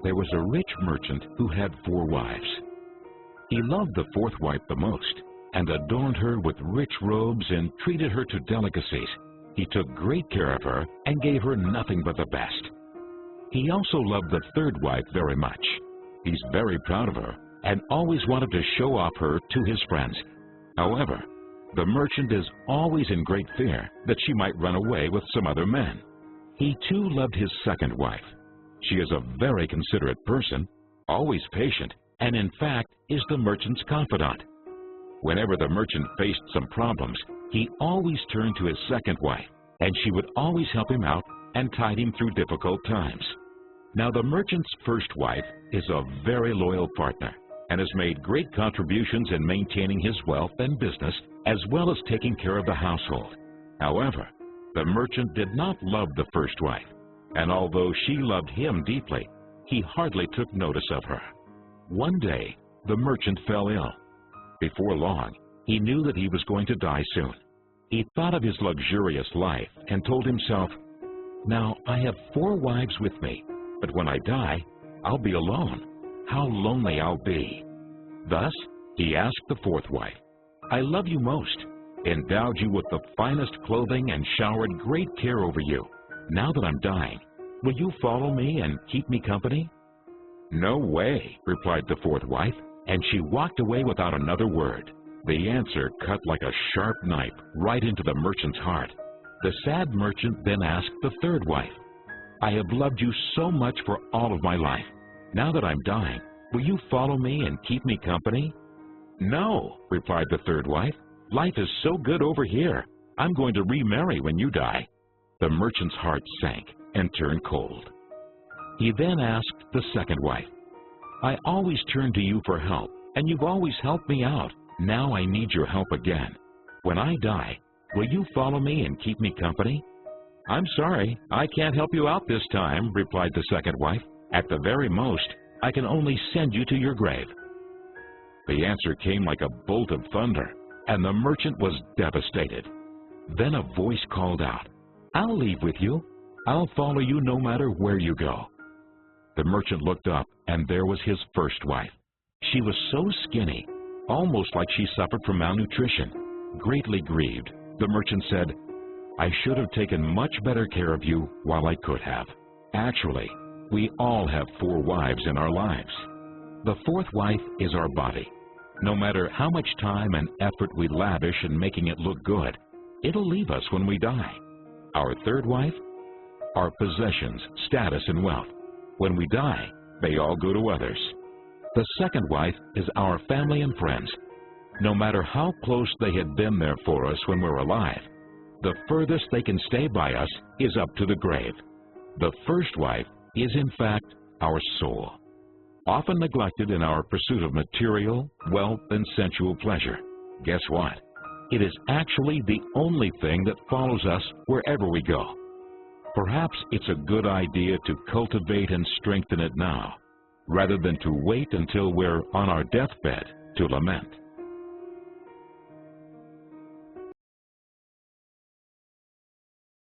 there was a rich merchant who had 4 wives. He loved the 4th wife the most, and adorned her with rich robes and treated her to delicacies. He took great care of her and gave her nothing but the best. He also loved the 3rd wife very much. He's very proud of her and always wanted to show off her to his friends. However, the merchant is always in great fear that she might run away with some other men. He too loved his 2nd wife. She is a very considerate person, always patient, and in fact is the merchant's confidant. Whenever the merchant faced some problems, he always turned to his 2nd wife, and she would always help him out and tide him through difficult times. Now the merchant's 1st wife is a very loyal partner and has made great contributions in maintaining his wealth and business as well as taking care of the household. However, the merchant did not love the 1st wife, and although she loved him deeply, he hardly took notice of her. One day, the merchant fell ill. Before long, he knew that he was going to die soon. He thought of his luxurious life and told himself, "Now I have 4 wives with me, but when I die, I'll be alone. How lonely I'll be." Thus, he asked the 4th wife, "I love you most, endowed you with the finest clothing and showered great care over you. Now that I'm dying, will you follow me and keep me company?" "No way," replied the 4th wife, and she walked away without another word. The answer cut like a sharp knife right into the merchant's heart. The sad merchant then asked the 3rd wife, "I have loved you so much for all of my life. Now that I'm dying, will you follow me and keep me company?" "No," replied the 3rd wife. "Life is so good over here. I'm going to remarry when you die." The merchant's heart sank and turned cold. He then asked the 2nd wife, "I always turn to you for help, and you've always helped me out. Now I need your help again. When I die, will you follow me and keep me company?" "I'm sorry, I can't help you out this time," replied the 2nd wife. "At the very most, I can only send you to your grave." The answer came like a bolt of thunder, and the merchant was devastated. Then a voice called out, "I'll leave with you. I'll follow you no matter where you go." The merchant looked up, and there was his 1st wife. She was so skinny, almost like she suffered from malnutrition. Greatly grieved, the merchant said, "I should have taken much better care of you while I could have." Actually, we all have 4 wives in our lives. The 4th wife is our body. No matter how much time and effort we lavish in making it look good, it'll leave us when we die. Our 3rd wife? Our possessions, status, and wealth. When we die, they all go to others. The 2nd wife is our family and friends. No matter how close they had been there for us when we're alive, the furthest they can stay by us is up to the grave. The 1st wife is in fact our soul, often neglected in our pursuit of material, wealth, and sensual pleasure. Guess what? It is actually the only thing that follows us wherever we go. Perhaps it's a good idea to cultivate and strengthen it now, rather than to wait until we're on our deathbed to lament.